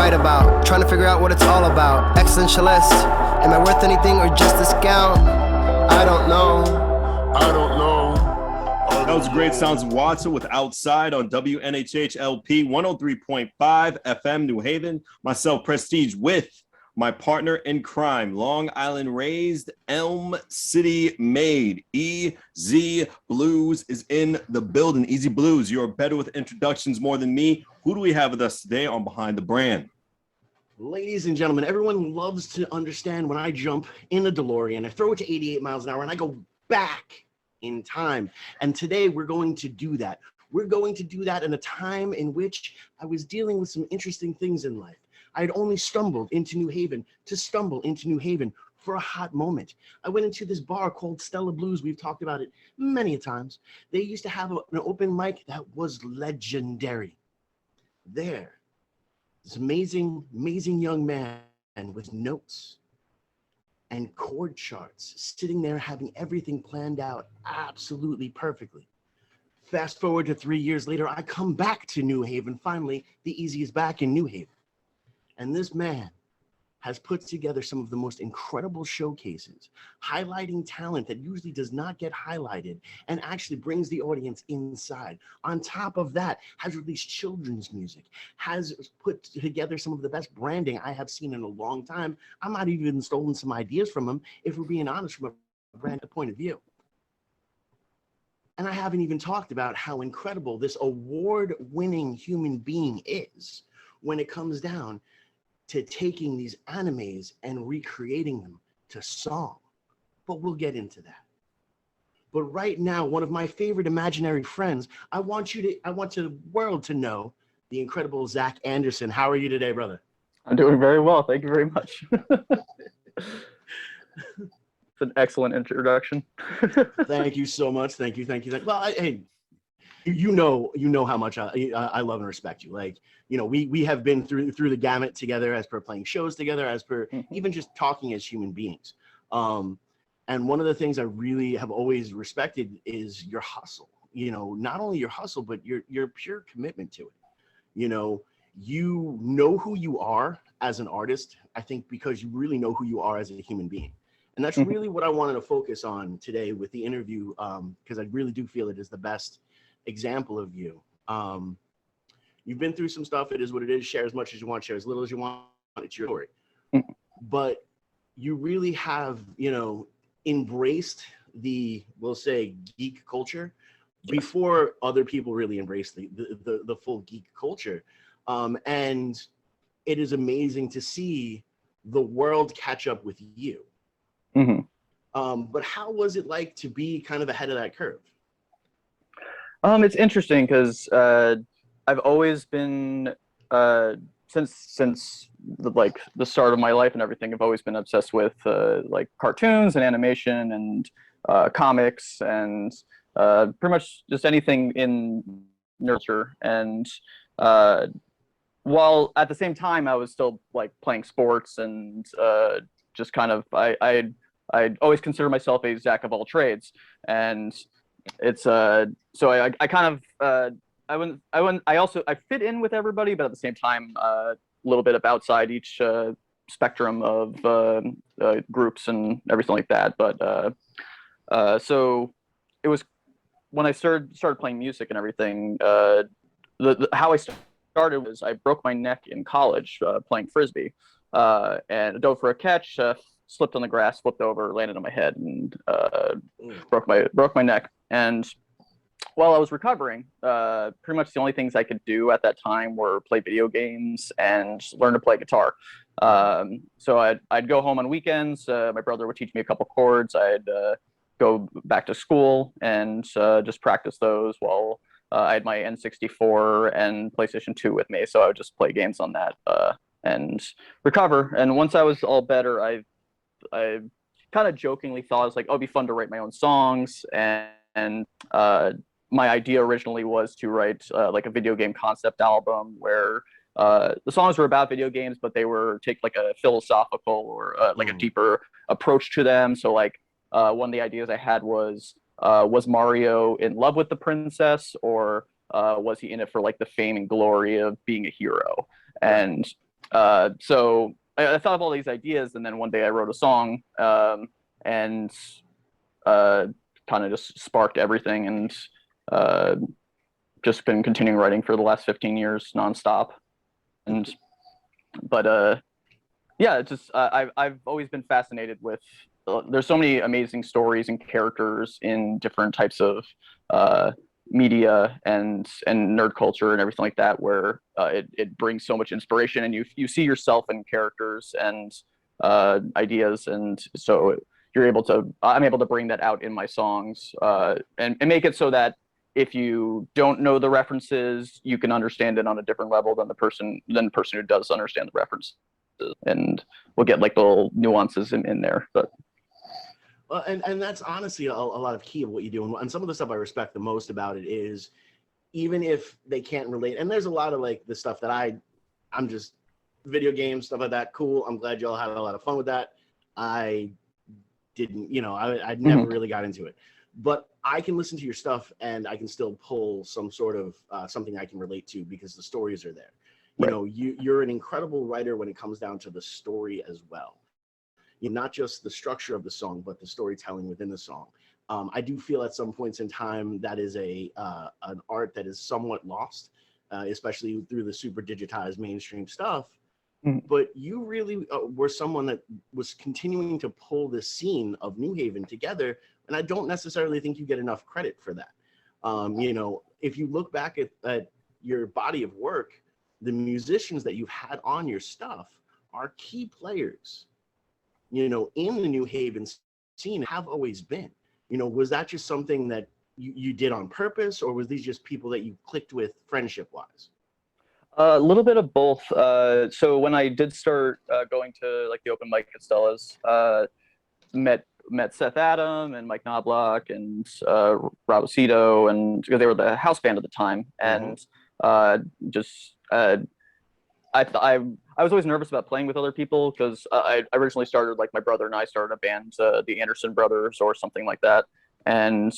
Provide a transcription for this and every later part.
write about. Trying to figure out what it's all about. Existentialist, am I worth anything or just a scout? I don't know. I don't know. That was great sounds of Watson with Outside on WNHHLP 103.5 FM New Haven. Myself, Prestige, with my partner in crime, Long Island raised, Elm City made. EZ BlueZ is in the building. EZ BlueZ, you're better with introductions more than me. Who do we have with us today on Behind the Brand? Ladies and gentlemen, everyone loves to understand when I jump in a DeLorean, I throw it to 88 miles an hour, and I go back in time. And today we're going to do that. We're going to do that in a time in which I was dealing with some interesting things in life. I had only stumbled into New Haven to stumble into New Haven for a hot moment. I went into this bar called Stella Blues. We've talked about it many times. They used to have an open mic that was legendary. There, this amazing young man with notes and chord charts, sitting there having everything planned out absolutely perfectly. Fast forward to 3 years later, I come back to New Haven. Finally, the Easy is back in New Haven. And this man has put together some of the most incredible showcases, highlighting talent that usually does not get highlighted and actually brings the audience inside. On top of that, has released children's music, has put together some of the best branding I have seen in a long time. I might have even stolen some ideas from him, if we're being honest, from a brand point of view. And I haven't even talked about how incredible this award-winning human being is when it comes down to taking these animes and recreating them to song. But we'll get into that. But right now, one of my favorite imaginary friends, I want the world to know the incredible Zach Anderson. How are you today, brother? I'm doing very well. Thank you very much. It's an excellent introduction. Thank you so much. Thank you. Well, hey, you know how much I love and respect you. Like, you know, we have been through the gamut together, as per playing shows together, as per even just talking as human beings. And one of the things I really have always respected is your hustle. You know, not only your hustle, but your pure commitment to it. You know who you are as an artist, I think, because you really know who you are as a human being. And that's really what I wanted to focus on today with the interview, because I really do feel it is the best example of you. You've been through some stuff. It is what it is. Share as much as you want, share as little as you want. It's your story. But you really have, you know, embraced the, we'll say, geek culture before other people really embraced the full geek culture. And it is amazing to see the world catch up with you. But how was it like to be kind of ahead of that curve? It's interesting because I've always been since the start of my life and everything. I've always been obsessed with like cartoons and animation and comics and pretty much just anything in nurture. And while at the same time I was still like playing sports and just kind of I always consider myself a jack of all trades, and it's so I kind of I fit in with everybody, but at the same time a little bit of outside each spectrum of groups and everything like that. But so it was when I started playing music and everything. How I started was I broke my neck in college playing frisbee, and dove for a catch. Slipped on the grass, flipped over, landed on my head, and broke my neck. And while I was recovering, pretty much the only things I could do at that time were play video games and learn to play guitar. So I'd go home on weekends. My brother would teach me a couple chords. I'd go back to school and just practice those while I had my N64 and PlayStation 2 with me. So I would just play games on that and recover. And once I was all better, I kind of jokingly thought it was like, oh, it'd be fun to write my own songs. And my idea originally was to write like a video game concept album where the songs were about video games, but they were take like a philosophical or like a deeper approach to them. So like one of the ideas I had was Mario in love with the princess, or was he in it for like the fame and glory of being a hero? And So I thought of all these ideas, and then one day I wrote a song, and kind of just sparked everything, and uh, just been continuing writing for the last 15 years nonstop. And but yeah, it's just I've always been fascinated with. There's so many amazing stories and characters in different types of uh, media and nerd culture and everything like that, where it brings so much inspiration, and you see yourself in characters and ideas, and so I'm able to bring that out in my songs, and make it so that if you don't know the references, you can understand it on a different level than the person who does understand the references, and we'll get like little nuances in there. But Well, and that's honestly a lot of key of what you do. And some of the stuff I respect the most about it is even if they can't relate, and there's a lot of like the stuff that I'm just video games, stuff like that. Cool. I'm glad y'all had a lot of fun with that. I didn't, I never really got into it. But I can listen to your stuff and I can still pull some sort of something I can relate to because the stories are there. Right. You're an incredible writer when it comes down to the story as well. Not just the structure of the song, but the storytelling within the song. I do feel at some points in time that is an art that is somewhat lost, especially through the super digitized mainstream stuff. But you really were someone that was continuing to pull this scene of New Haven together, and I don't necessarily think you get enough credit for that. If you look back at your body of work, the musicians that you've had on your stuff are key players, in the New Haven scene, have always been. Was that just something that you did on purpose, or was these just people that you clicked with friendship-wise? A little bit of both. So when I did start going to like the open mic at Stella's, met Seth Adam and Mike Knobloch and Rob Aceto, and because they were the house band at the time, and just I was always nervous about playing with other people because I originally started, like, my brother and I started a band, the Anderson Brothers or something like that, and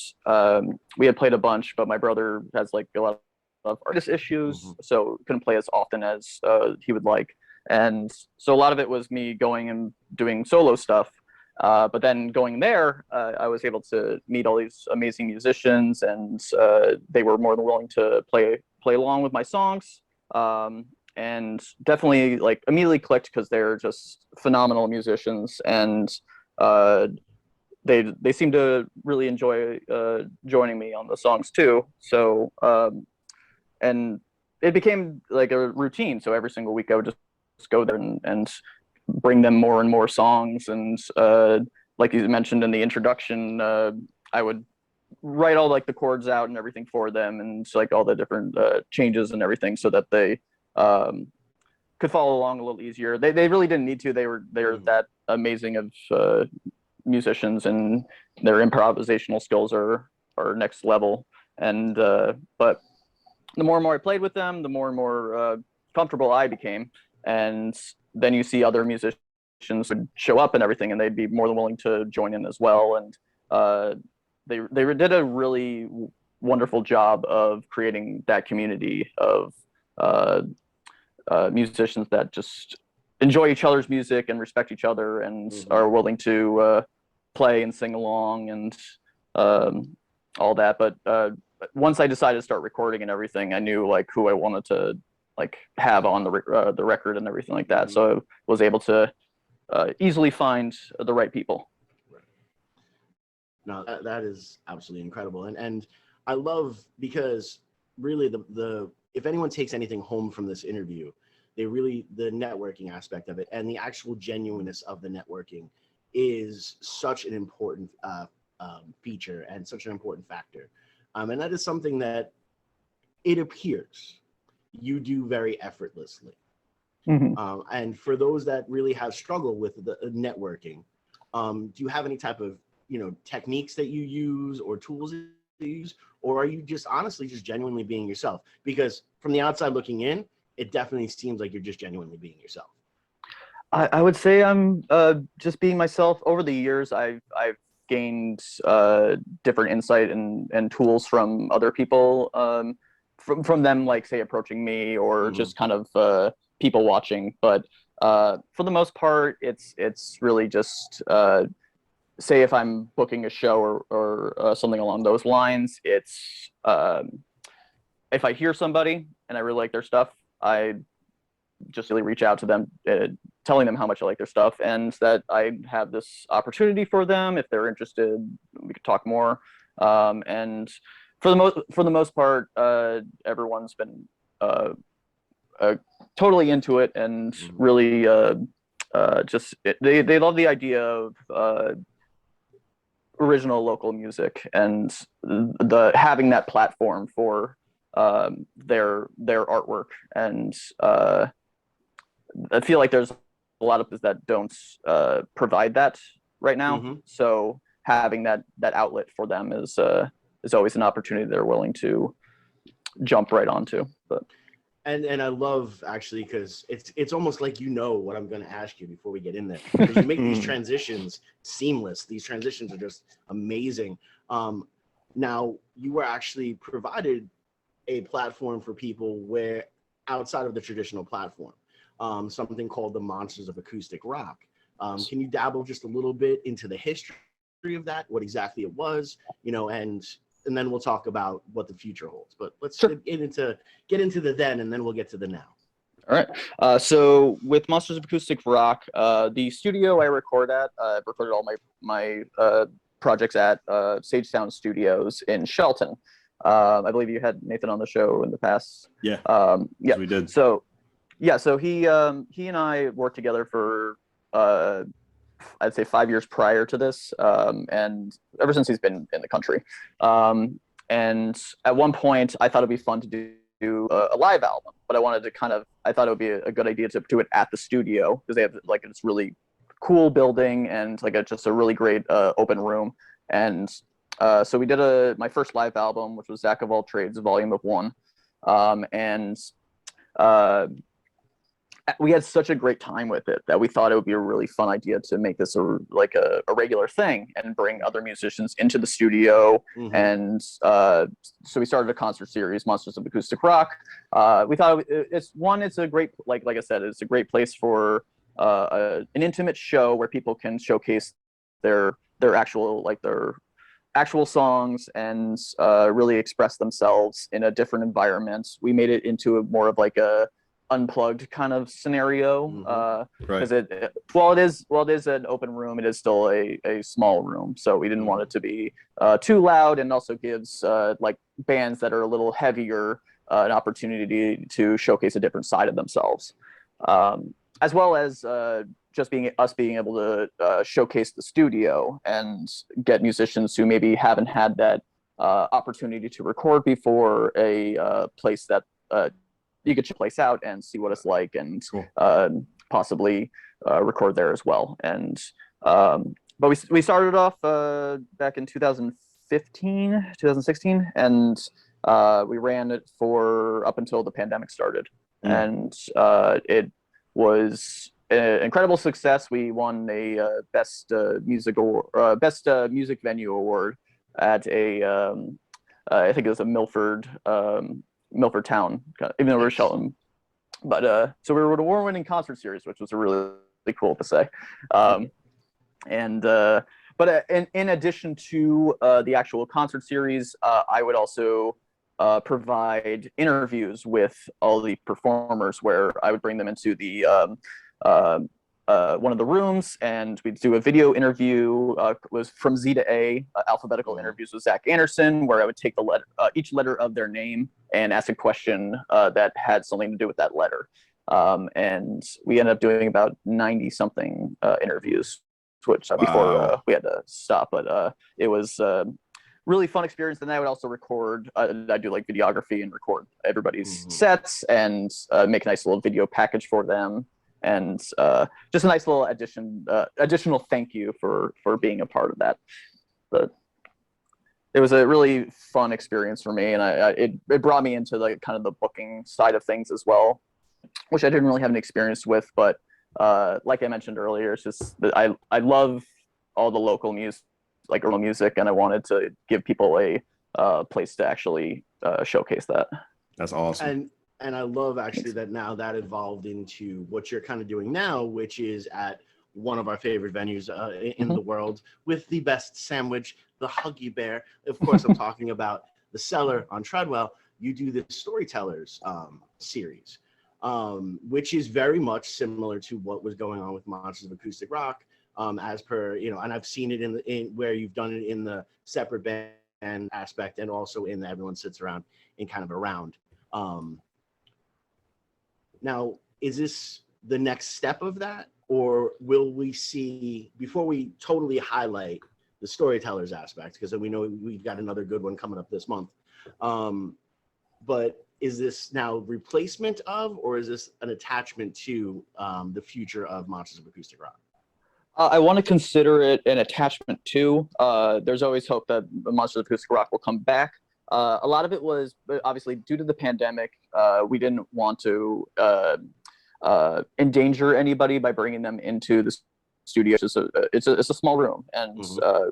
we had played a bunch, but my brother has like a lot of artist issues, so couldn't play as often as he would like, and so a lot of it was me going and doing solo stuff. But then going there, I was able to meet all these amazing musicians, and they were more than willing to play along with my songs. And definitely like immediately clicked because they're just phenomenal musicians, and they seem to really enjoy joining me on the songs too. So and it became like a routine. So every single week I would just go there and bring them more and more songs, and like you mentioned in the introduction, I would write all like the chords out and everything for them, and like all the different changes and everything, so that they could follow along a little easier. They really didn't need to. They're that amazing of musicians, and their improvisational skills are next level. And but the more and more I played with them, the more and more comfortable I became. And then you see other musicians would show up and everything, and they'd be more than willing to join in as well. And they did a really wonderful job of creating that community of musicians that just enjoy each other's music and respect each other, and are willing to play and sing along and all that. But once I decided to start recording and everything, I knew like who I wanted to like have on the record and everything like that. So I was able to easily find the right people. No, that is absolutely incredible. And I love, because really the if anyone takes anything home from this interview, the networking aspect of it and the actual genuineness of the networking is such an important feature and such an important factor. And that is something that it appears you do very effortlessly. And for those that really have struggled with the networking, do you have any type of techniques that you use or tools that you use, or are you just honestly just genuinely being yourself? Because from the outside looking in, it definitely seems like you're just genuinely being yourself. I would say I'm just being myself. Over the years, I've gained different insight and tools from other people, from them, like say approaching me, or just kind of people watching. But for the most part, it's really just say if I'm booking a show or something along those lines, it's if I hear somebody and I really like their stuff, I just really reach out to them, telling them how much I like their stuff and that I have this opportunity for them. If they're interested, we could talk more. And for the most part, everyone's been totally into it and really they love the idea of original local music and the having that platform for their artwork. And I feel like there's a lot of us that don't provide that right now. So having that outlet for them is always an opportunity they're willing to jump right onto. But and I love actually because it's almost like you know what I'm going to ask you before we get in there, because you make these transitions seamless. These transitions are just amazing. Now you were actually provided a platform for people where outside of the traditional platform, something called the Monsters of Acoustic Rock. Can you dabble just a little bit into the history of that, what exactly it was, and then we'll talk about what the future holds. But let's get into the then, and then we'll get to the now. All right. So with Monsters of Acoustic Rock, the studio I record at, I've recorded all my projects at Sage Sound Studios in Shelton. I believe you had Nathan on the show in the past. Yeah. Yeah, we did. So he and I worked together for I'd say 5 years prior to this, and ever since he's been in the country. And at one point, I thought it'd be fun to do a live album, but I thought it would be a good idea to do it at the studio because they have like this really cool building and like just a really great open room. And so we did my first live album, which was Zach of All Trades, Volume of 1, and we had such a great time with it that we thought it would be a really fun idea to make this a regular thing and bring other musicians into the studio. And so we started a concert series, Monsters of Acoustic Rock. We thought it's a great, like I said, it's a great place for an intimate show where people can showcase their actual songs and really express themselves in a different environment. We made it into more of like a unplugged kind of scenario because while it is an open room, it is still a small room, so we didn't want it to be too loud, and also gives like bands that are a little heavier an opportunity to showcase a different side of themselves, as well as just being able to showcase the studio and get musicians who maybe haven't had that opportunity to record before a place that you could place out and see what it's like, and possibly record there as well. And but we started off back in 2016, and we ran it for up until the pandemic started. And it was an incredible success. We won a best music venue award at I think it was a Milford Town, even though we're Shelton. But so we were an award-winning concert series, which was really cool to say. But in addition to the actual concert series, I would also provide interviews with all the performers, where I would bring them into the one of the rooms, and we'd do a video interview. Was from Z to A, alphabetical interviews with Zach Anderson, where I would take each letter of their name and ask a question that had something to do with that letter. And we ended up doing about 90-something interviews, which before we had to stop. But it was really fun experience. And I would also record. I do like videography and record everybody's sets and make a nice little video package for them. And just a nice little additional thank you for being a part of that. But it was a really fun experience for me, and it brought me into like kind of the booking side of things as well, which I didn't really have an experience with. But like I mentioned earlier, it's just that I love all the local music, like original music, and I wanted to give people a place to actually showcase that. That's awesome. And I love actually that now that evolved into what you're kind of doing now, which is at one of our favorite venues in the world with the best sandwich, the Huggy Bear. Of course, I'm talking about the Cellar on Treadwell. You do the Storytellers series, which is very much similar to what was going on with Monsters of Acoustic Rock, as per, and I've seen it in where you've done it in the separate band aspect and also in the everyone sits around in kind of a round. Now, is this the next step of that, or will we see, before we totally highlight the Storytellers aspect, because we know we've got another good one coming up this month, but is this now replacement of, or is this an attachment to the future of Monsters of Acoustic Rock? I want to consider it an attachment to. There's always hope that Monsters of Acoustic Rock will come back. A lot of it was obviously due to the pandemic. We didn't want to endanger anybody by bringing them into the studio. It's a small room, and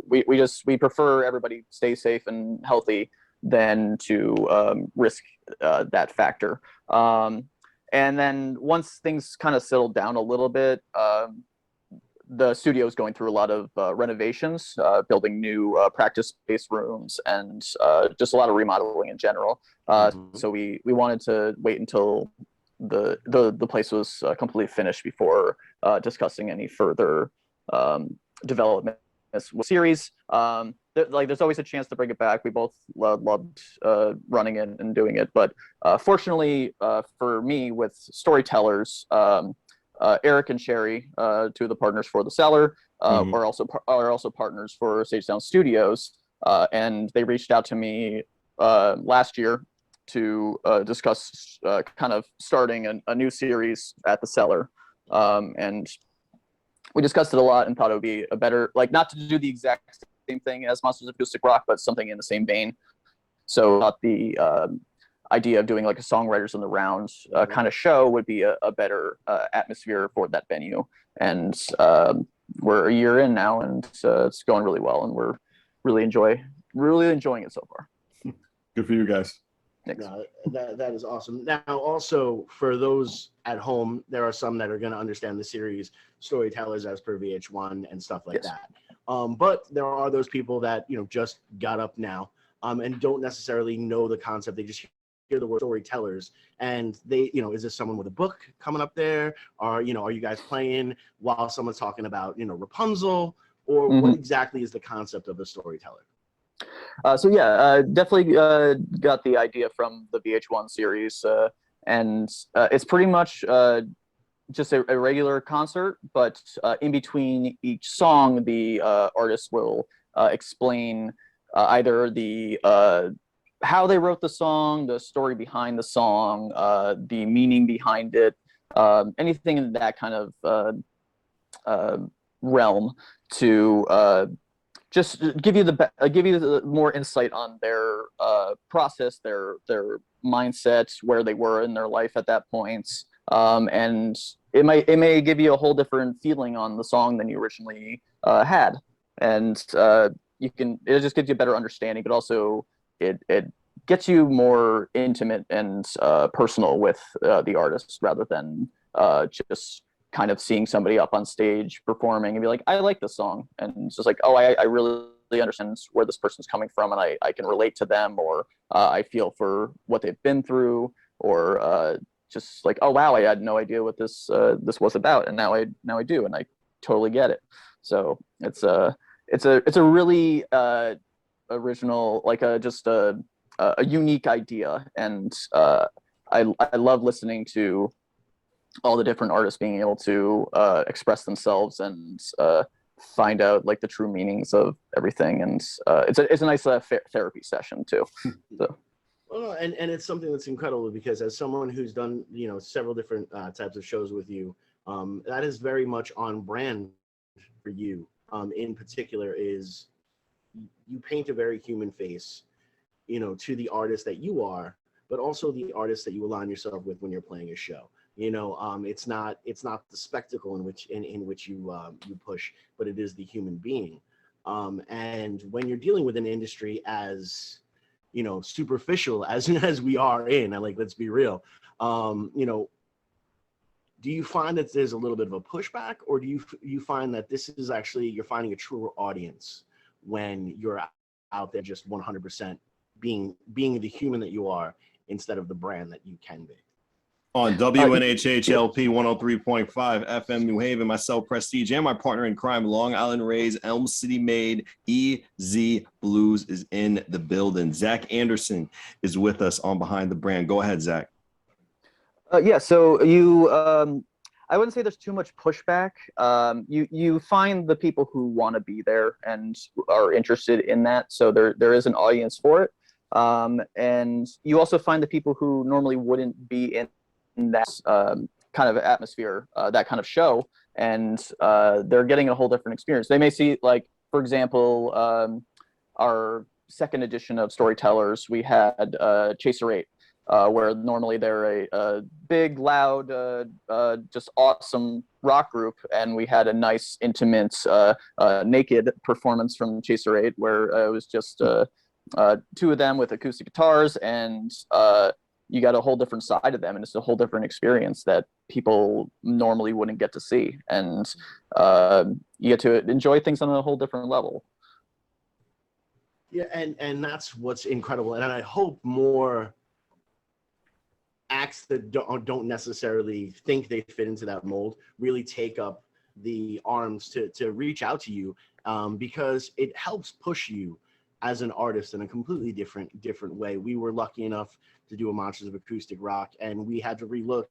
we prefer everybody stay safe and healthy than to risk that factor. And then once things kind of settled down a little bit, the studio is going through a lot of renovations, building new practice space rooms, and just a lot of remodeling in general. So we wanted to wait until the place was completely finished before discussing any further development series. There's always a chance to bring it back. We both loved running it and doing it, but fortunately for me with Storytellers, Eric and Sherry, two of the partners for the Cellar, are also partners for Sage Sound Studios, and they reached out to me last year to discuss kind of starting a new series at the Cellar, and we discussed it a lot and thought it would be a better, like, not to do the exact same thing as Monsters of Acoustic Rock, but something in the same vein. So not the idea of doing like a Songwriters on the Rounds kind of show would be a better atmosphere for that venue. And we're a year in now, and it's going really well, and we're really enjoying it so far. Good for you guys. No, that is awesome. Now, also for those at home, there are some that are going to understand the series Storytellers as per VH1 and stuff like that. But there are those people that just got up now and don't necessarily know the concept. They just hear the word Storytellers, and they, is this someone with a book coming up there? Or, are you guys playing while someone's talking about, Rapunzel? Or what exactly is the concept of a storyteller? So yeah, definitely got the idea from the VH1 series, and it's pretty much just a regular concert, but in between each song, the artist will explain either the how they wrote the song, the story behind the song, the meaning behind it, anything in that kind of realm to just give you the more insight on their process, their mindsets, where they were in their life at that point, and it may give you a whole different feeling on the song than you originally had, and it just gives you a better understanding, but also it gets you more intimate and personal with the artist, rather than just kind of seeing somebody up on stage performing and be like, I like this song, and it's just like, oh, I really understand where this person's coming from, and I can relate to them, or I feel for what they've been through, or just like, oh wow, I had no idea what this was about, and now I do, and I totally get it. So it's a really original, like just a unique idea, and I love listening to all the different artists being able to express themselves and find out like the true meanings of everything, and it's a nice therapy session too. So. Well, and it's something that's incredible, because as someone who's done several different types of shows with you, that is very much on brand for you. In particular, is you paint a very human face, to the artist that you are, but also the artist that you align yourself with when you're playing a show. It's not the spectacle in which you push, but it is the human being. And when you're dealing with an industry as superficial as we are in, and like, let's be real, do you find that there's a little bit of a pushback, or do you find that this is actually, you're finding a truer audience when you're out there just 100% being the human that you are instead of the brand that you can be? On WNHHLP 103.5 FM New Haven, myself, Prestige, and my partner in crime, Long Island Rays, Elm City made, EZ BlueZ is in the building. Zach Anderson is with us on Behind the Brand. Go ahead, Zach. Yeah, so you, I wouldn't say there's too much pushback. You find the people who want to be there and are interested in that, so there is an audience for it. And you also find the people who normally wouldn't be in that kind of atmosphere, that kind of show, and they're getting a whole different experience. They may see, like, for example, our second edition of Storytellers, we had Chaser 8. Where normally they're a big, loud, just awesome rock group, and we had a nice, intimate, naked performance from Chaser 8, where it was just two of them with acoustic guitars, and you got a whole different side of them, and it's a whole different experience that people normally wouldn't get to see, and you get to enjoy things on a whole different level. Yeah, and that's what's incredible, and I hope more acts that don't necessarily think they fit into that mold really take up the arms to reach out to you, because it helps push you as an artist in a completely different way. We were lucky enough to do a Monsters of Acoustic Rock, and we had to relook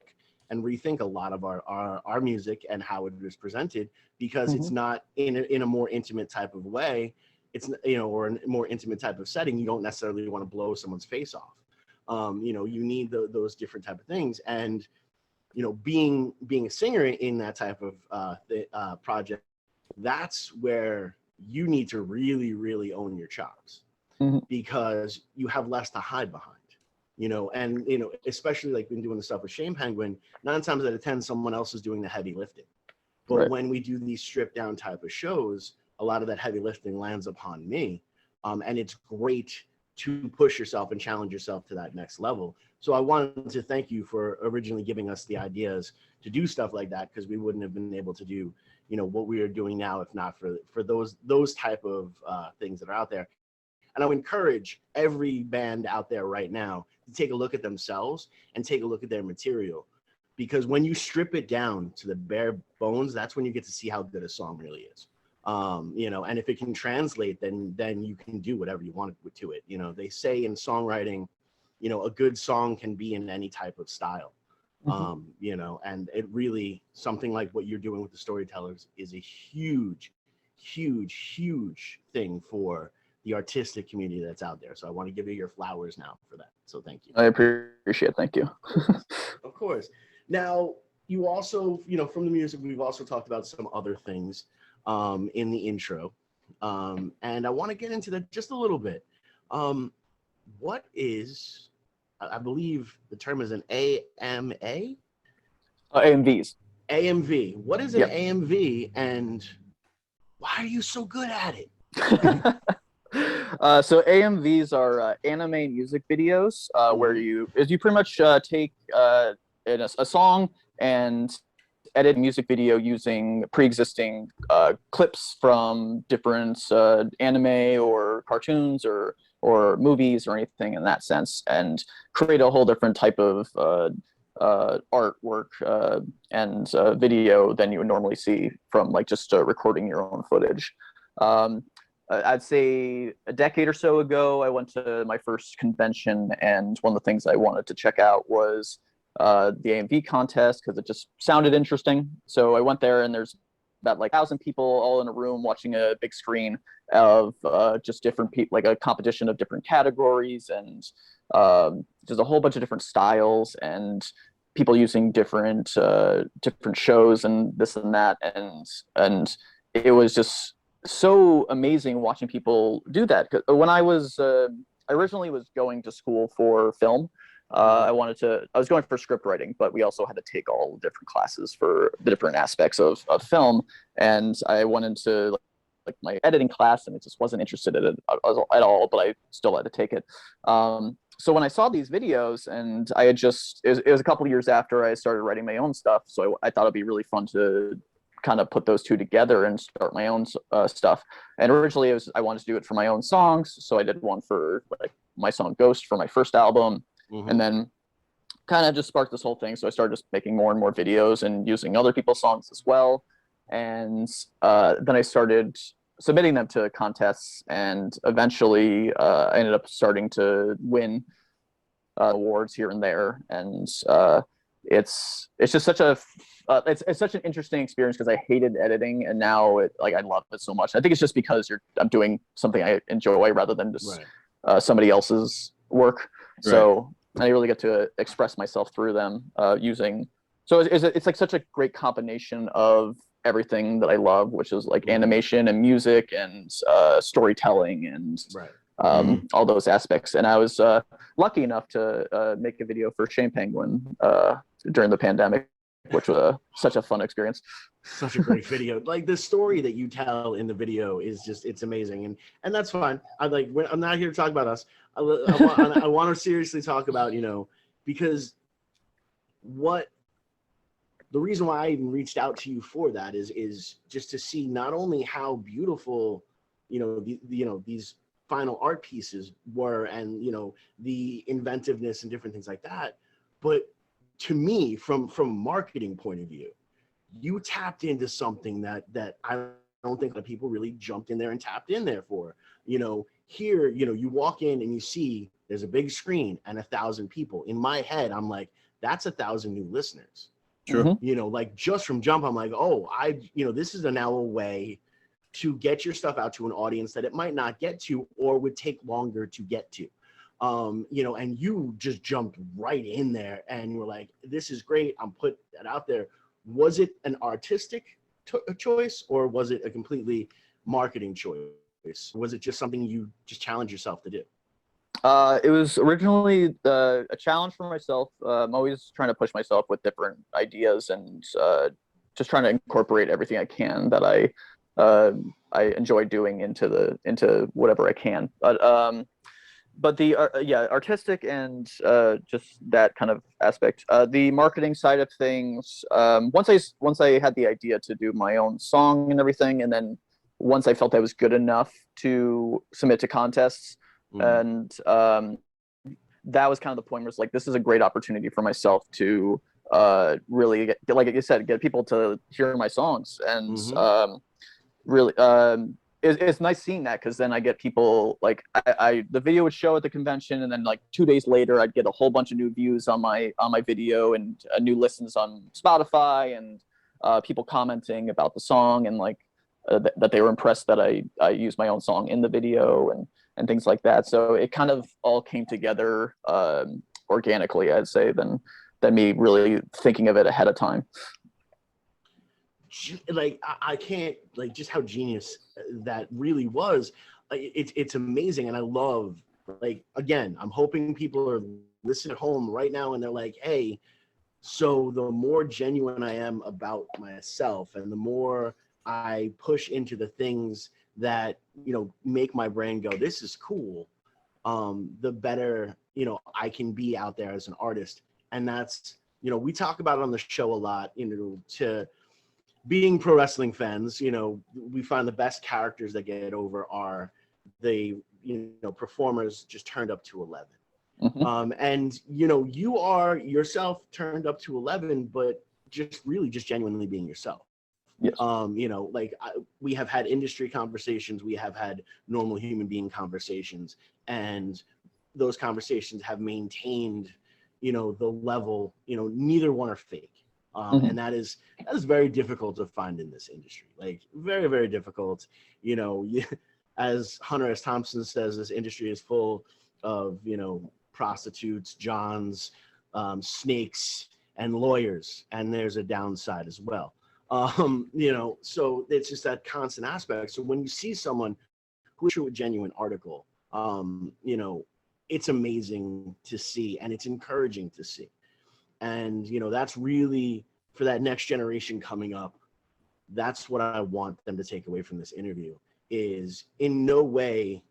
and rethink a lot of our music and how it was presented, because it's not in a more intimate type of way. It's, or a more intimate type of setting. You don't necessarily want to blow someone's face off. You need those different type of things, and being a singer in that type of project, that's where you need to really own your chops, because you have less to hide behind, and especially like when doing the stuff with Shane Penguin, 9 times out of 10 someone else is doing the heavy lifting. But Right. When we do these stripped down type of shows, a lot of that heavy lifting lands upon me, and it's great to push yourself and challenge yourself to that next level. So I wanted to thank you for originally giving us the ideas to do stuff like that, because we wouldn't have been able to do, what we are doing now if not for those type of things that are out there. And I would encourage every band out there right now to take a look at themselves and take a look at their material, because when you strip it down to the bare bones, that's when you get to see how good a song really is. And if it can translate, then you can do whatever you want to it. They say in songwriting, a good song can be in any type of style. And it really, something like what you're doing with the Storytellers is a huge thing for the artistic community that's out there. So I want to give you your flowers now for that. So thank you. I appreciate it. Thank you. Of course. Now, you also, from the music, we've also talked about some other things in the intro, and I want to get into that just a little bit. What is, I believe the term is an AMA? AMVs. AMV. What is an AMV, and why are you so good at it? So AMVs are anime music videos, where you pretty much take a song and edit music video using pre-existing clips from different anime or cartoons or movies or anything in that sense, and create a whole different type of artwork and video than you would normally see from like just recording your own footage. I'd say a decade or so ago, I went to my first convention, and one of the things I wanted to check out was the AMV contest, because it just sounded interesting. So I went there, and there's about like 1,000 people all in a room watching a big screen of just different people, like a competition of different categories, and just a whole bunch of different styles, and people using different shows and this and that, and it was just so amazing watching people do that. When I was originally was going to school for film. I was going for script writing, but we also had to take all different classes for the different aspects of film. And I wanted to like my editing class, and I just wasn't interested in it at all, but I still had to take it. So when I saw these videos, and I had just, it was a couple of years after I started writing my own stuff, so I thought it'd be really fun to kind of put those two together and start my own stuff. And originally I wanted to do it for my own songs, so I did one for like my song Ghost for my first album, and then kind of just sparked this whole thing. So I started just making more and more videos and using other people's songs as well. And then I started submitting them to contests, and eventually I ended up starting to win awards here and there. And it's just such a it's such an interesting experience, because I hated editing, and now I love it so much. I think it's just because I'm doing something I enjoy rather than just somebody else's work. Right. So I really get to express myself through them using. So it's like such a great combination of everything that I love, which is like animation and music and storytelling and all those aspects. And I was lucky enough to make a video for Shane Penguin during the pandemic, which was such a fun experience. Such a great video. Like the story that you tell in the video is just, it's amazing. And that's fine. I'm not here to talk about us. I want to seriously talk about, because the reason why I even reached out to you for that is just to see not only how beautiful, these final art pieces were, and, the inventiveness and different things like that, but to me, from a marketing point of view, you tapped into something that I don't think that people really jumped in there and tapped in there for. Here, you walk in and you see there's a big screen and 1,000 people. In my head, I'm like, that's 1,000 new listeners. Sure. Like just from jump, I'm like, oh, this is now a way to get your stuff out to an audience that it might not get to, or would take longer to get to. And you just jumped right in there and were like, this is great. I'm put that out there. Was it an artistic choice, or was it a completely marketing choice? Was it just something you just challenged yourself to do? It was originally a challenge for myself. I'm always trying to push myself with different ideas, and just trying to incorporate everything I can that I enjoy doing into whatever I can. But the artistic and just that kind of aspect, the marketing side of things. Once I had the idea to do my own song and everything, and then once I felt I was good enough to submit to contests, and that was kind of the point where it's like, this is a great opportunity for myself to really get, like you said, get people to hear my songs, and really. It's nice seeing that, because then I get people like the video would show at the convention, and then like 2 days later I'd get a whole bunch of new views on my video, and new listens on Spotify, and people commenting about the song, and like that they were impressed that I used my own song in the video, and things like that. So it kind of all came together organically, I'd say, than me really thinking of it ahead of time. Like I can't, like, just how genius that really was. It's amazing. And I love, like, again, I'm hoping people are listening at home right now and they're like, hey, so the more genuine I am about myself, and the more I push into the things that, make my brain go, this is cool, the better, I can be out there as an artist. And that's, we talk about it on the show a lot, to being pro wrestling fans, we find the best characters that get over are the, performers just turned up to 11. And, you are yourself turned up to 11, but just genuinely being yourself. Yes. We have had industry conversations, we have had normal human being conversations, and those conversations have maintained, the level, neither one are fake. And that is very difficult to find in this industry. Like, very, very difficult. As Hunter S. Thompson says, this industry is full of, prostitutes, johns, snakes, and lawyers. And there's a downside as well. So it's just that constant aspect. So when you see someone who is a genuine article, it's amazing to see, and it's encouraging to see. And, that's really, for that next generation coming up, that's what I want them to take away from this interview, is in no way,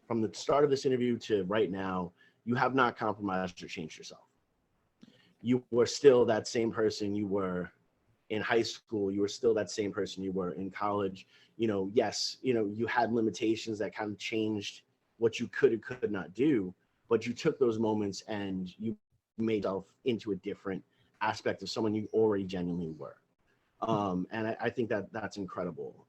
from the start of this interview to right now, you have not compromised or changed yourself. You were still that same person you were in high school. You were still that same person you were in college. Yes, you had limitations that kind of changed what you could and could not do, but you took those moments and you made yourself into a different aspect of someone you already genuinely were. And I think that that's incredible.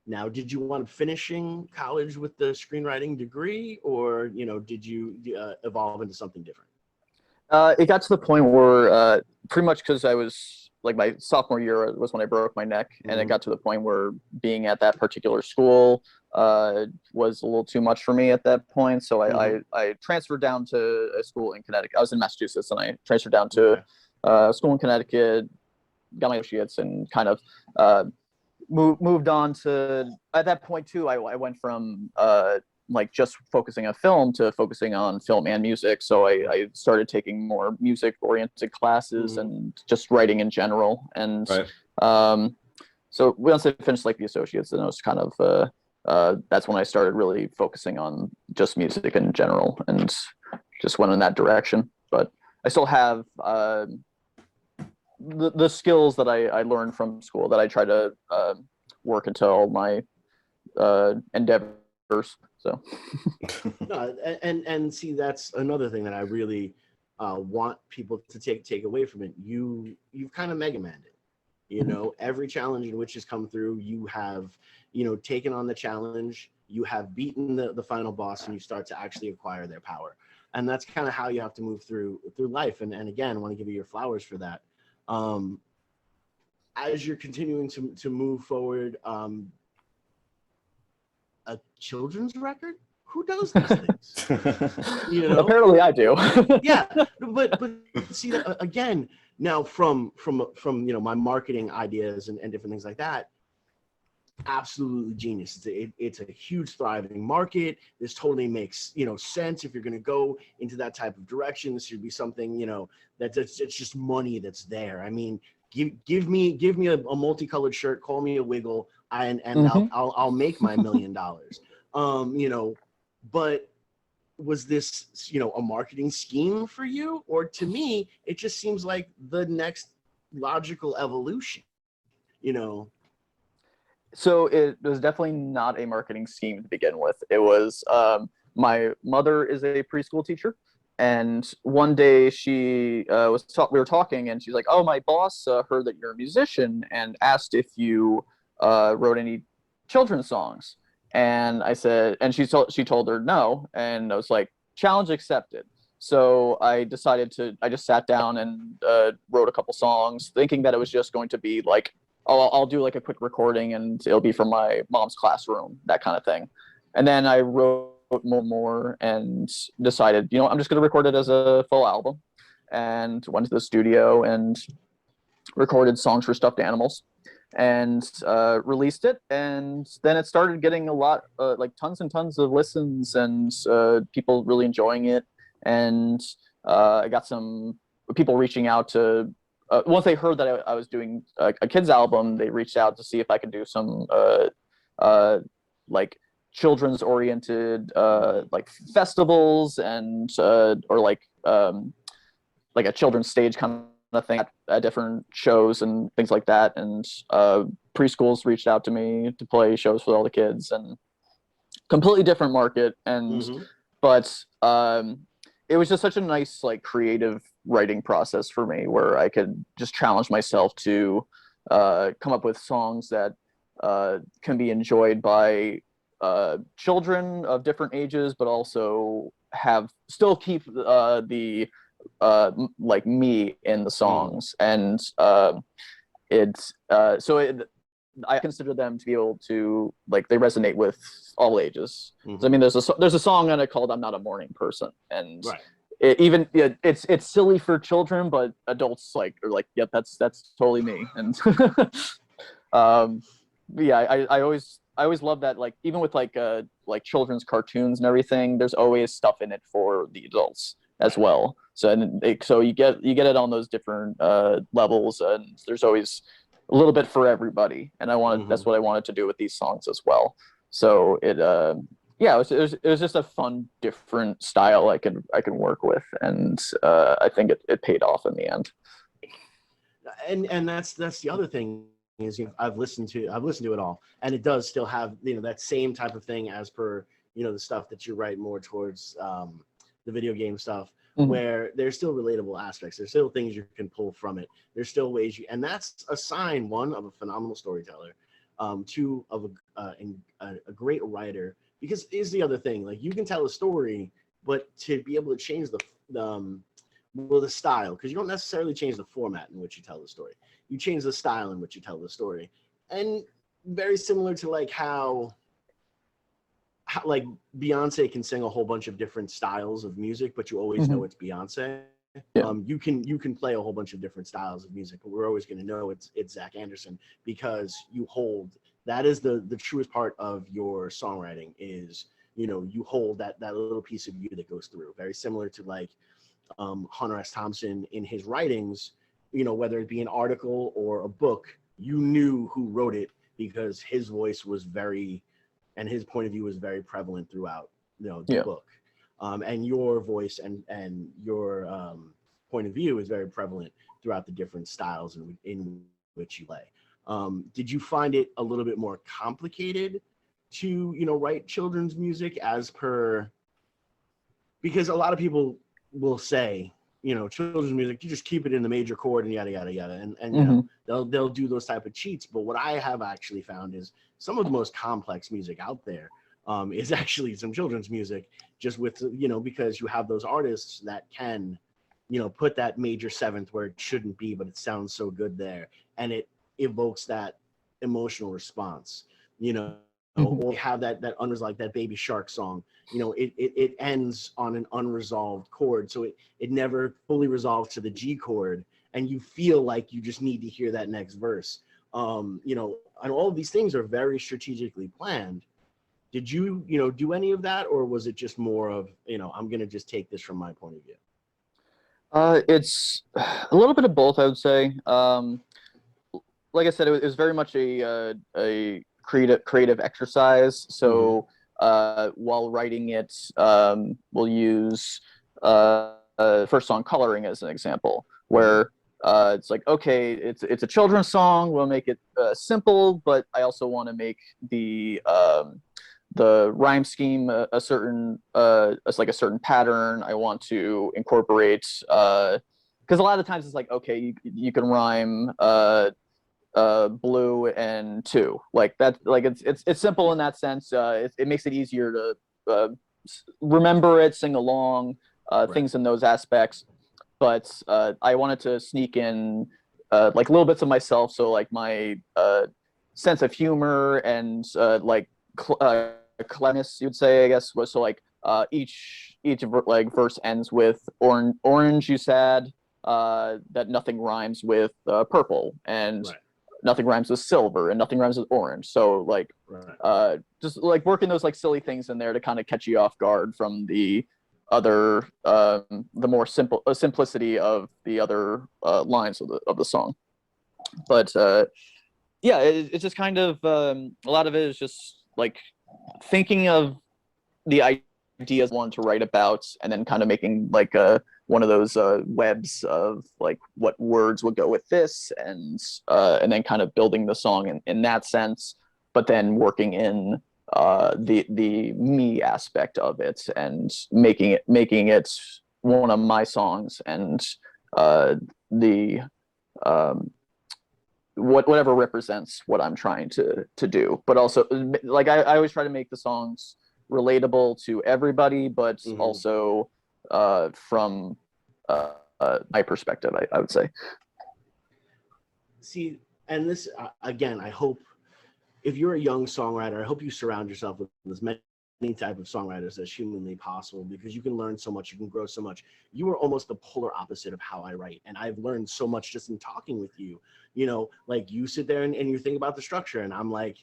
Now, did you want finishing college with the screenwriting degree, or did you evolve into something different? It got to the point where pretty much because I was like my sophomore year was when I broke my neck, and it got to the point where being at that particular school was a little too much for me at that point. So I transferred down to a school in Connecticut. I was in Massachusetts, and I transferred down to a school in Connecticut, got my associates, and kind of moved on to, at that point too, I went from like just focusing on film to focusing on film and music. So I started taking more music oriented classes and just writing in general. And so once I finished like the associates, then I was kind of that's when I started really focusing on just music in general and just went in that direction. But I still have the skills that I learned from school that I try to work into all my endeavors. So no, and see, that's another thing that I really want people to take away from it. You've kind of Mega Man'd it. Every challenge in which has come through, you have taken on the challenge, you have beaten the final boss, and you start to actually acquire their power. And that's kind of how you have to move through life. And again, I want to give you your flowers for that. As you're continuing to move forward, a children's record? Who does these things? Apparently I do. Yeah, but see that again now from my marketing ideas and different things like that. Absolutely genius. It's a huge thriving market. This totally makes sense. If you're going to go into that type of direction, this should be something that's it's just money that's there. I mean, give me a multicolored shirt, call me a wiggle, and I'll make my $1 million. But was this a marketing scheme for you? Or to me, it just seems like the next logical evolution. So it was definitely not a marketing scheme to begin with. It was my mother is a preschool teacher, and one day we were talking, and she's like, "Oh, my boss heard that you're a musician and asked if you wrote any children's songs." And I said, and she told her no, and I was like, "Challenge accepted." So I just sat down and wrote a couple songs, thinking that it was just going to be like, I'll do like a quick recording and it'll be from my mom's classroom, that kind of thing. And then I wrote more and decided, I'm just going to record it as a full album, and went to the studio and recorded songs for stuffed animals and released it. And then it started getting a lot, like tons and tons of listens and people really enjoying it. And I got some people reaching out to, once they heard that I was doing a kids album, they reached out to see if I could do some like children's oriented like festivals and or like a children's stage kind of thing at different shows and things like that. And preschools reached out to me to play shows for all the kids, and completely different market. And but it was just such a nice like creative writing process for me, where I could just challenge myself to come up with songs that can be enjoyed by children of different ages, but also still keep the like me in the songs. And I consider them to be able to, like, they resonate with all ages. So, I mean, there's a song on it called "I'm Not a Morning Person," and it's silly for children, but adults are like, yep, that's totally me. And I always love that, like, even with like children's cartoons and everything, there's always stuff in it for the adults as well. So you get it on those different levels, and there's always a little bit for everybody, and I wanted that's what I wanted to do with these songs as well. So yeah, it was just a fun, different style I can work with, and I think it paid off in the end. And that's the other thing is, you know, I've listened to it all, and it does still have, you know, that same type of thing as per, you know, the stuff that you write more towards the video game stuff, where there's still relatable aspects. There's still things you can pull from it. There's still ways and that's a sign, one, of a phenomenal storyteller, two, of a great writer. Because is the other thing, like, you can tell a story, but to be able to change the style, because you don't necessarily change the format in which you tell the story. You change the style in which you tell the story. And very similar to like how like Beyonce can sing a whole bunch of different styles of music, but you always know it's Beyonce. Yeah. You can play a whole bunch of different styles of music, but we're always going to know it's Zach Anderson, because that is the truest part of your songwriting is, you know, you hold that little piece of you that goes through. Very similar to like Hunter S. Thompson in his writings, you know, whether it be an article or a book, you knew who wrote it because his voice was and his point of view was very prevalent throughout, you know, the book. And your voice and your point of view is very prevalent throughout the different styles in which you lay. Did you find it a little bit more complicated to, you know, write children's music because a lot of people will say, you know, children's music, you just keep it in the major chord and yada yada yada, and you know, they'll do those type of cheats. But what I have actually found is some of the most complex music out there is actually some children's music, just with, you know, because you have those artists that can, you know, put that major seventh where it shouldn't be, but it sounds so good there, and it evokes that emotional response, you know. Or have that unresolved, like that Baby Shark song, you know, it ends on an unresolved chord, so it never fully resolves to the G chord, and you feel like you just need to hear that next verse. You know, and all of these things are very strategically planned. Did you, you know, do any of that, or was it just more of, you know, I'm gonna just take this from my point of view? It's a little bit of both, I would say. Like I said, it was very much a creative exercise. So while writing it, we'll use first song Coloring as an example, where it's like, okay, it's a children's song. We'll make it simple, but I also want to make the rhyme scheme a certain it's like a certain pattern. I want to incorporate because a lot of the times it's like, okay, you can rhyme blue and two, like that, like it's simple in that sense. It makes it easier to remember it, sing along, things in those aspects. But I wanted to sneak in like little bits of myself, so like my sense of humor and like cleverness, you'd say, I guess, was so like each like verse ends with orange you said, that nothing rhymes with purple, and nothing rhymes with silver, and nothing rhymes with orange. So like just like working those like silly things in there to kind of catch you off guard from the other the more simplicity of the other lines of the song. But yeah, it's just kind of a lot of it is just like thinking of the ideas one to write about, and then kind of making like one of those webs of like what words would go with this, and then kind of building the song in that sense, but then working in the me aspect of it and making it one of my songs, and the whatever represents what I'm trying to do. But also, like I always try to make the songs relatable to everybody, but also from my perspective, I would say. See, and this again, I hope if you're a young songwriter, I hope you surround yourself with as many type of songwriters as humanly possible, because you can learn so much, you can grow so much. You are almost the polar opposite of how I write, and I've learned so much just in talking with you. You know, like you sit there and you think about the structure, and I'm like,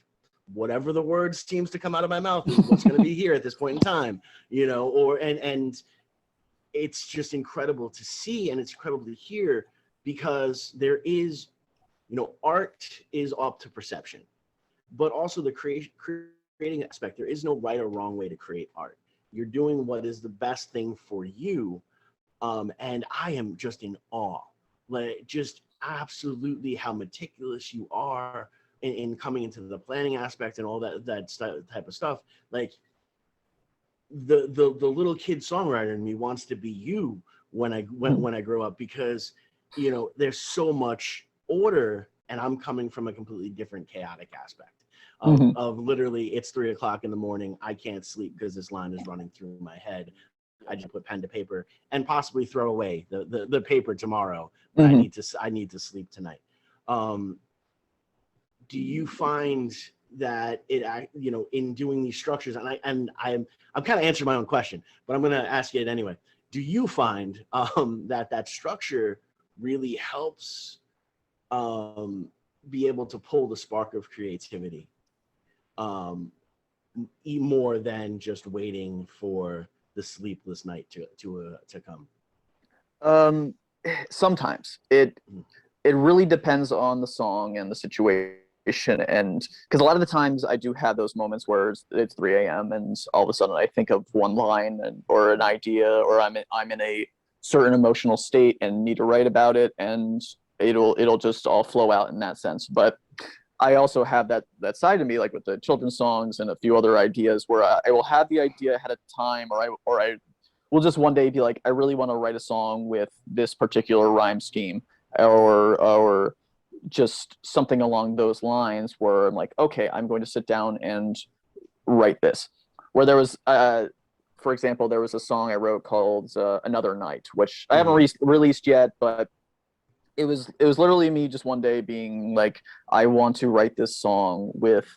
whatever the word seems to come out of my mouth is what's going to be here at this point in time, you know, or and it's just incredible to see, and it's incredible to hear, because there is art is up to perception, but also the creating aspect. There is no right or wrong way to create art. You're doing what is the best thing for you. And I am just in awe, like just absolutely how meticulous you are in coming into the planning aspect and all that type of stuff. Like the little kid songwriter in me wants to be you when I grow up, because there's so much order, and I'm coming from a completely different chaotic aspect of literally it's 3 o'clock in the morning. I can't sleep because this line is running through my head. I just put pen to paper and possibly throw away the paper tomorrow, but I need to sleep tonight. Do you find that it in doing these structures, and I'm kind of answering my own question, but I'm going to ask it anyway. Do you find that structure really helps be able to pull the spark of creativity more than just waiting for the sleepless night to come? Sometimes it really depends on the song and the situation, and because a lot of the times I do have those moments where it's 3 a.m. and all of a sudden I think of one line or an idea, or I'm in a certain emotional state and need to write about it, and it'll just all flow out in that sense. But I also have that side of me, like with the children's songs and a few other ideas, where I will have the idea ahead of time, or I will just one day be like, I really want to write a song with this particular rhyme scheme, or just something along those lines, where I'm like, okay, I'm going to sit down and write this. Where there was, for example, there was a song I wrote called "Another Night," which I haven't released yet, but it was literally me just one day being like, I want to write this song with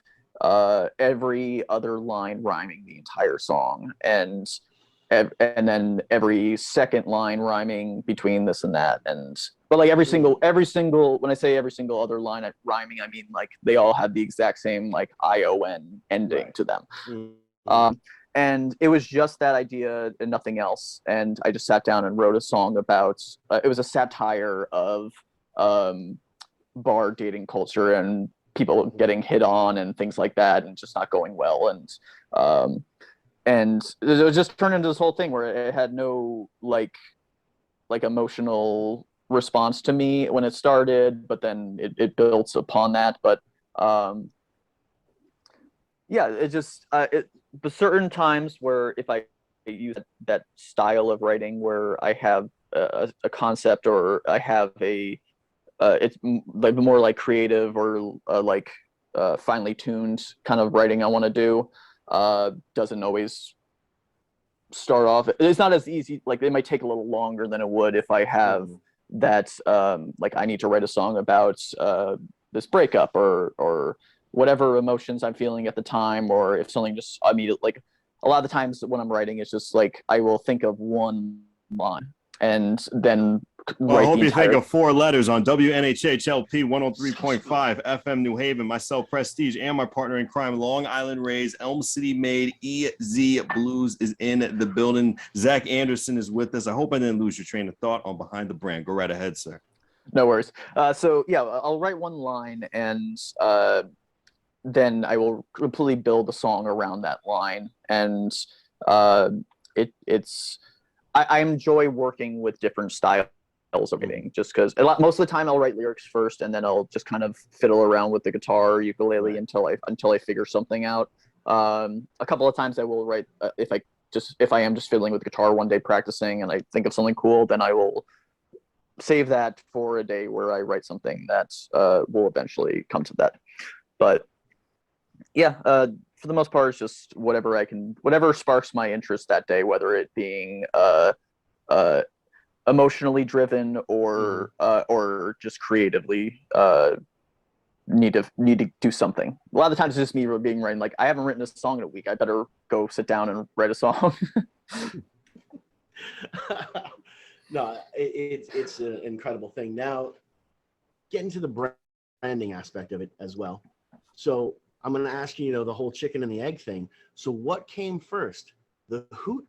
every other line rhyming the entire song, and then every second line rhyming between this and that, but like every single when I say every single other line rhyming, I mean like they all have the exact same like ION ending to them. And it was just that idea and nothing else. And I just sat down and wrote a song about it was a satire of bar dating culture and people getting hit on and things like that, and just not going well. And it was just turned into this whole thing where it had no like emotional response to me when it started, but then it builds upon that. But yeah, it just but certain times where if I use that style of writing where I have a concept, or I have it's like more like creative or finely tuned kind of writing I want to do, doesn't always start off. It's not as easy. Like it might take a little longer than it would if I have that like I need to write a song about this breakup or whatever emotions I'm feeling at the time, or if something just like a lot of the times when I'm writing, it's just like I will think of one line and then I hope you think of 4 letters on WNHHLP 103.5 FM New Haven. Myself, Prestige, and my partner in crime, Long Island Rays, Elm City made EZ BlueZ is in the building. Zach Anderson is with us. I hope I didn't lose your train of thought on Behind the Brand. Go right ahead, sir. No worries. So yeah, I'll write one line, and then I will completely build a song around that line. And I enjoy working with different styles of writing, just because most of the time I'll write lyrics first, and then I'll just kind of fiddle around with the guitar or ukulele until I figure something out. A couple of times I will write if I am just fiddling with the guitar one day practicing and I think of something cool, then I will save that for a day where I write something that will eventually come to that. But yeah, for the most part, it's just whatever sparks my interest that day, whether it being emotionally driven or just creatively need to do something. A lot of the times it's just me being writing like, I haven't written a song in a week, I better go sit down and write a song. No, it's an incredible thing. Now, getting to the branding aspect of it as well. So I'm going to ask you, the whole chicken and the egg thing. So what came first, the hoot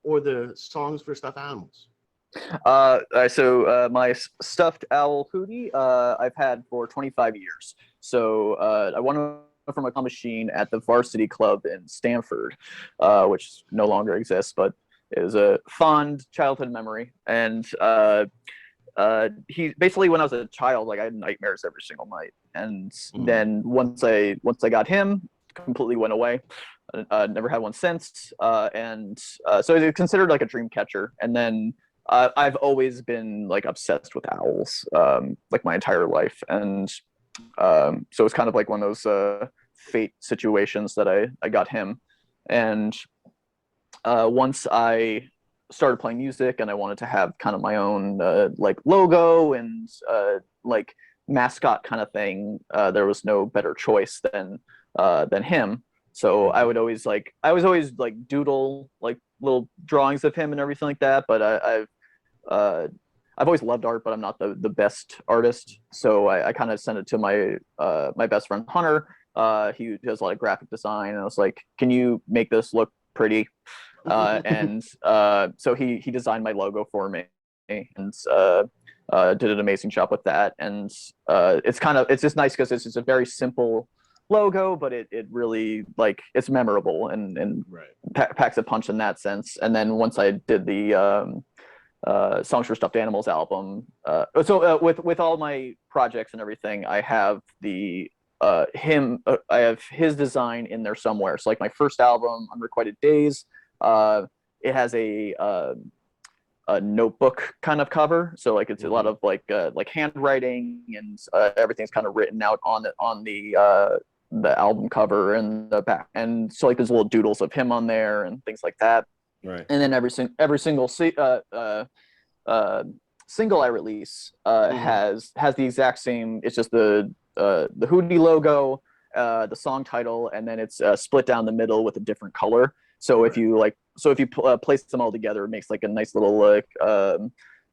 or the songs for stuffed animals? My stuffed owl hoodie, I've had for 25 years. So I won it from a claw machine at the Varsity Club in Stamford, which no longer exists, but it was a fond childhood memory. And he basically, when I was a child, like I had nightmares every single night. And then once I got him, completely went away. Never had one since. So it's considered like a dream catcher. And then I've always been like obsessed with owls, like my entire life, and so it's kind of like one of those fate situations that I got him. And once I started playing music, and I wanted to have kind of my own like logo and like mascot kind of thing, there was no better choice than him. So I was always like doodle like little drawings of him and everything like that. But I've always loved art, but I'm not the best artist. So I kind of sent it to my best friend Hunter. He does a lot of graphic design, and I was like, "Can you make this look pretty?" So he designed my logo for me, and did an amazing job with that. And it's just nice because it's just a very simple logo, but it really like it's memorable and packs a punch in that sense. And then once I did the Songs for Stuffed Animals album, with all my projects and everything, I have I have his design in there somewhere. So like my first album, Unrequited Days, it has a notebook kind of cover. So like it's a lot of like handwriting, and everything's kind of written out on the album cover and the back. And so like there's little doodles of him on there and things like that. Right. And then every single single I release has the exact same. It's just the hoodie logo, the song title, and then it's split down the middle with a different color. So if you place them all together, it makes like a nice little like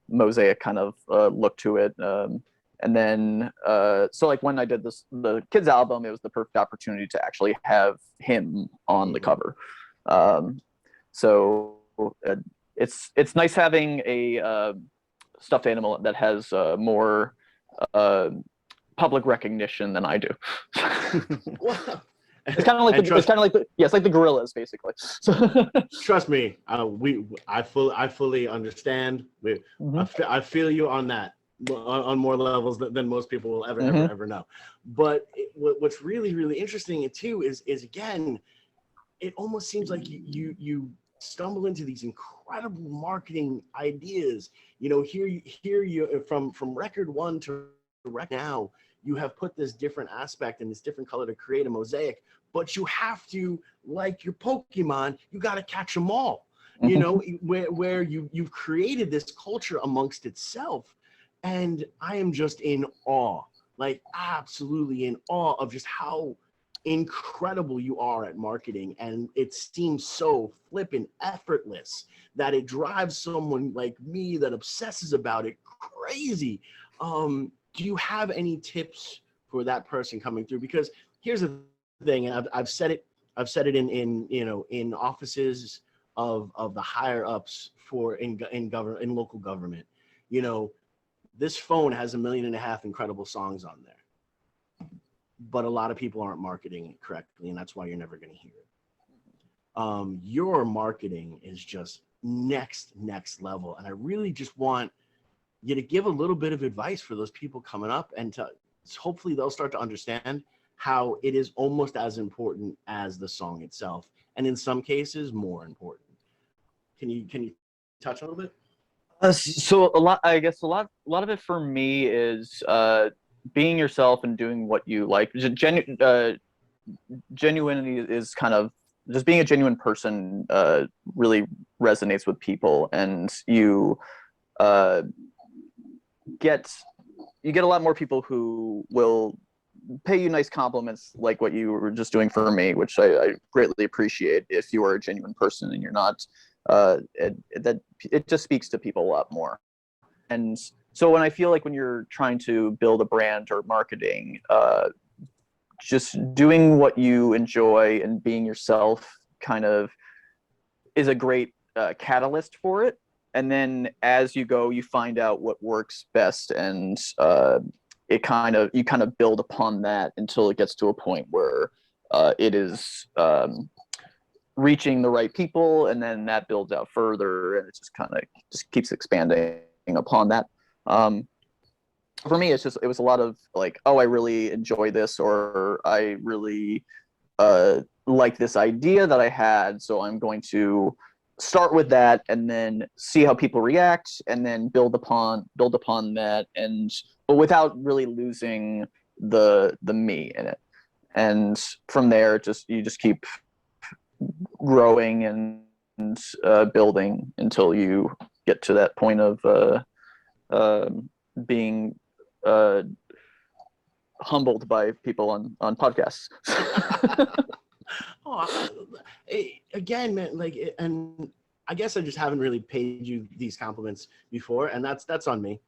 mosaic kind of look to it. And then so like when I did the kids album, it was the perfect opportunity to actually have him on the cover. So it's nice having a stuffed animal that has more public recognition than I do. Wow. It's kind of like it's like the gorillas basically. Trust me, I fully understand. I feel you on that on more levels than most people will ever know. But what's really really interesting too is again, it almost seems like you stumble into these incredible marketing ideas. You know, here you from record one to record now, you have put this different aspect and this different color to create a mosaic, but you have to, like your Pokemon, you got to catch them all. You know, where you've created this culture amongst itself. And I am just in awe, like absolutely in awe of just how incredible you are at marketing. And it seems so flippin' effortless that it drives someone like me that obsesses about it crazy. Do you have any tips for that person coming through? Because here's the thing, and I've said it in offices of the higher ups in local government. You know, this phone has 1.5 million incredible songs on there, but a lot of people aren't marketing it correctly, and that's why you're never going to hear it. Your marketing is just next level, and I really just want you to give a little bit of advice for those people coming up, and to hopefully they'll start to understand how it is almost as important as the song itself, and in some cases more important. Can you touch a little bit? So a lot of it for me is being yourself and doing what you like. Genuinity is kind of just being a genuine person really resonates with people, and you get a lot more people who will pay you nice compliments like what you were just doing for me, which I greatly appreciate if you are a genuine person and you're not. It just speaks to people a lot more. And so when I feel like when you're trying to build a brand or marketing, just doing what you enjoy and being yourself kind of is a great catalyst for it. and then as you go, you find out what works best, and you kind of build upon that until it gets to a point where it is reaching the right people, and then that builds out further, and it just keeps expanding upon that. For me, it was a lot of like, oh, I really enjoy this, or I really like this idea that I had, so I'm going to start with that and then see how people react, and then build upon that, but without really losing the me in it. And from there, you just keep growing and building until you get to that point of being humbled by people on podcasts. Again, man, and I guess I just haven't really paid you these compliments before, and that's on me.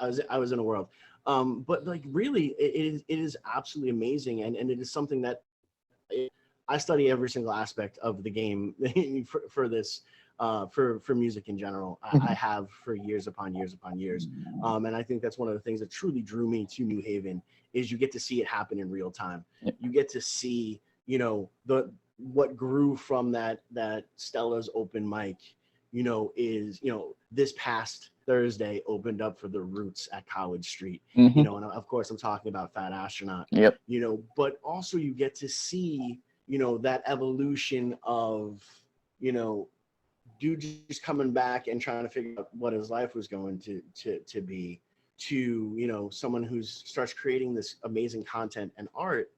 I was in a world, but like really, it is absolutely amazing, and it is something that I study every single aspect of the game for this. For music in general, I have for years upon years upon years, and I think that's one of the things that truly drew me to New Haven is you get to see it happen in real time. You get to see, what grew from that Stella's open mic, is this past Thursday opened up for the Roots at College Street, and of course I'm talking about Fat Astronaut. Yep. But also you get to see that evolution of dude just coming back and trying to figure out what his life was going to be, to someone who starts creating this amazing content and art,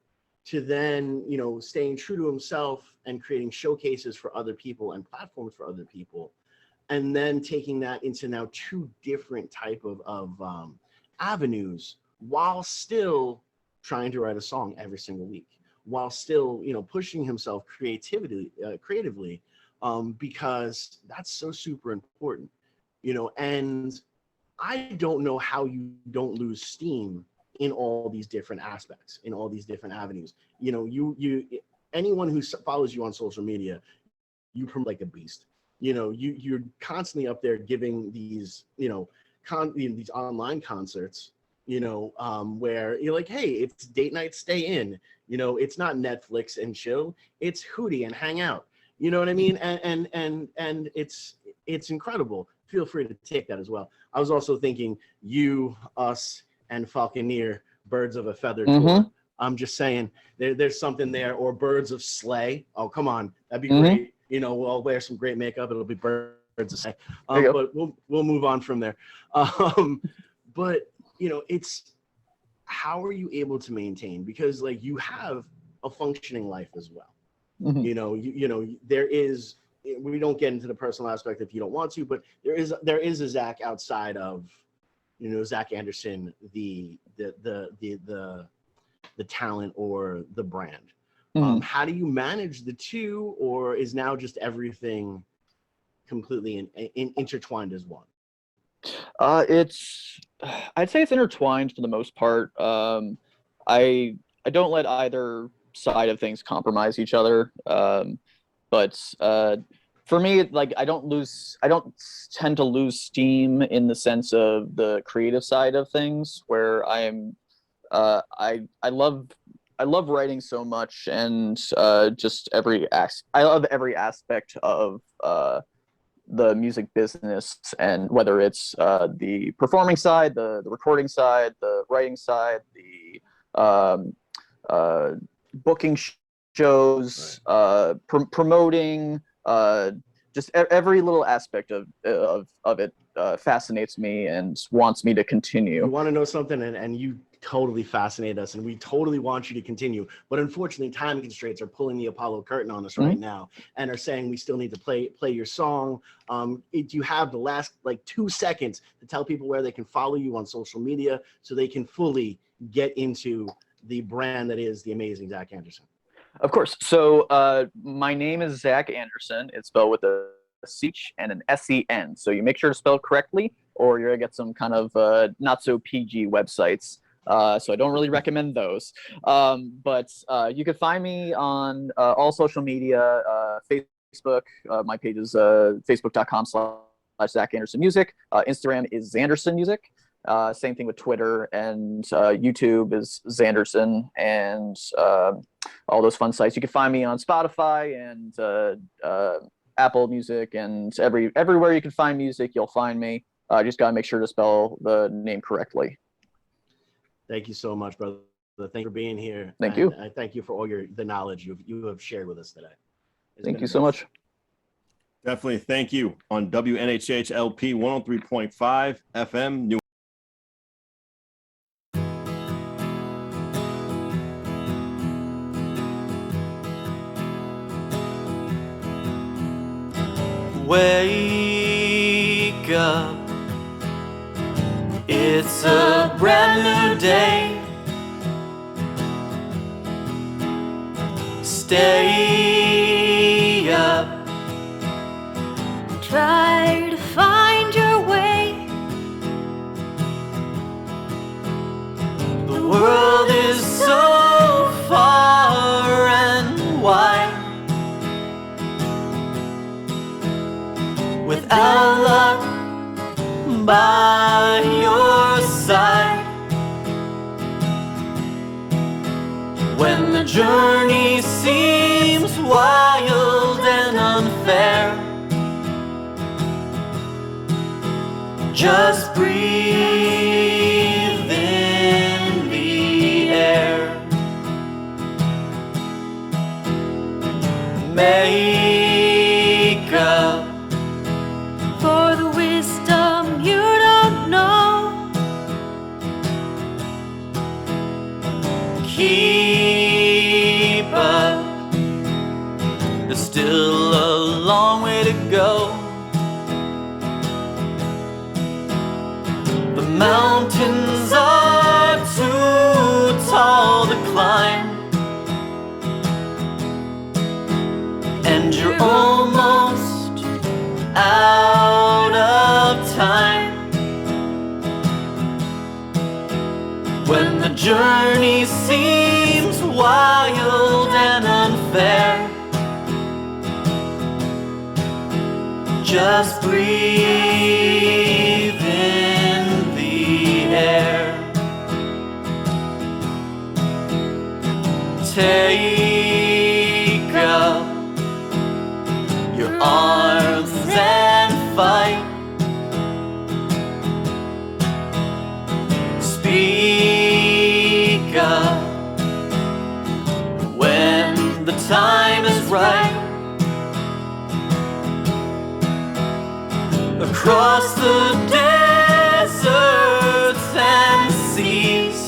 to then staying true to himself and creating showcases for other people and platforms for other people, and then taking that into now two different type of avenues, while still trying to write a song every single week, while still pushing himself creatively, because that's so super important, and I don't know how you don't lose steam in all these different aspects, in all these different avenues. Anyone who follows you on social media, you promote like a beast. You're constantly up there giving these, these online concerts, where you're like, hey, it's date night, stay in, it's not Netflix and chill, it's Hootie and hang out. You know what I mean? And it's incredible. Feel free to take that as well. I was also thinking you, us, and Falconeer, Birds of a Feather tour. I'm just saying there's something there, or Birds of Slay. Oh, come on. That'd be great. We'll wear some great makeup. It'll be Birds of Slay. But we'll move on from there. But it's how are you able to maintain? Because like you have a functioning life as well. There is, we don't get into the personal aspect if you don't want to, but there is a Zach outside of, Zach Anderson, the talent or the brand. How do you manage the two, or is now just everything completely intertwined as one? I'd say it's intertwined for the most part. I don't let either side of things compromise each other, but for me, like I don't tend to lose steam in the sense of the creative side of things, where I love writing so much, and just I love every aspect of the music business, and whether it's the performing side, the recording side, the writing side, the booking shows, promoting, just every little aspect of it fascinates me and wants me to continue. You want to know something, and you totally fascinate us, and we totally want you to continue, but unfortunately time constraints are pulling the Apollo curtain on us right now, and are saying we still need to play your song. You have the last 2 seconds to tell people where they can follow you on social media, so they can fully get into the brand that is the amazing Zach Anderson. Of course. So my name is Zach Anderson. It's spelled with a CH and an SEN. So you make sure to spell it correctly, or you're going to get some kind of not so PG websites. So I don't really recommend those. But you can find me on all social media, Facebook. My page is facebook.com/Zach Zach Anderson Music. Instagram is Zanderson Music. Same thing with Twitter, and YouTube is Zanderson, and all those fun sites. You can find me on Spotify and Apple Music, and everywhere you can find music, you'll find me. Just got to make sure to spell the name correctly. Thank you so much, brother. Thank you for being here. Thank you. I thank you for all the knowledge you have shared with us today. Thank you so much. Definitely. Thank you. On WNHH LP 103.5 FM, New. Wake up, it's a brand new day. Stay up, try to find your way. The world is so far and wide. Without luck by your side, when the journey seems wild and unfair, just breathe in the air. Make up For the wisdom you don't know. keep up. There's still a long way to go. The mountains are too tall to climb, and you're almost out of time. When the journey seems wild and unfair, just breathe in the air. Take up your arms and fight. Speak up when the time is right. Across the deserts and seas,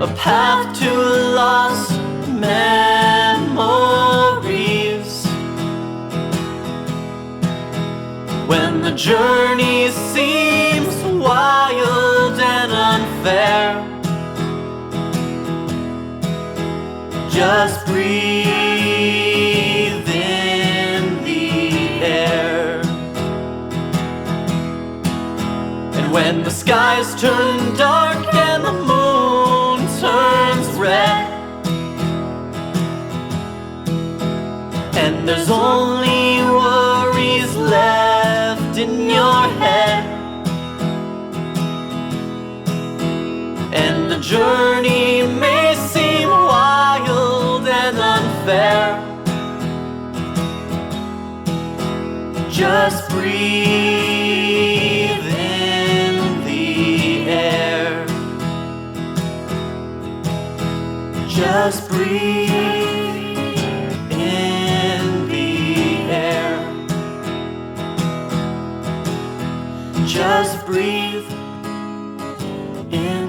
a path to lost memories. When the journey seems wild and unfair, just breathe in the air. And when the skies turn dark and the moon turns red, and there's only worries left in your head, and the journey may seem wild and unfair, just breathe in the air. Just breathe in the air. Just breathe in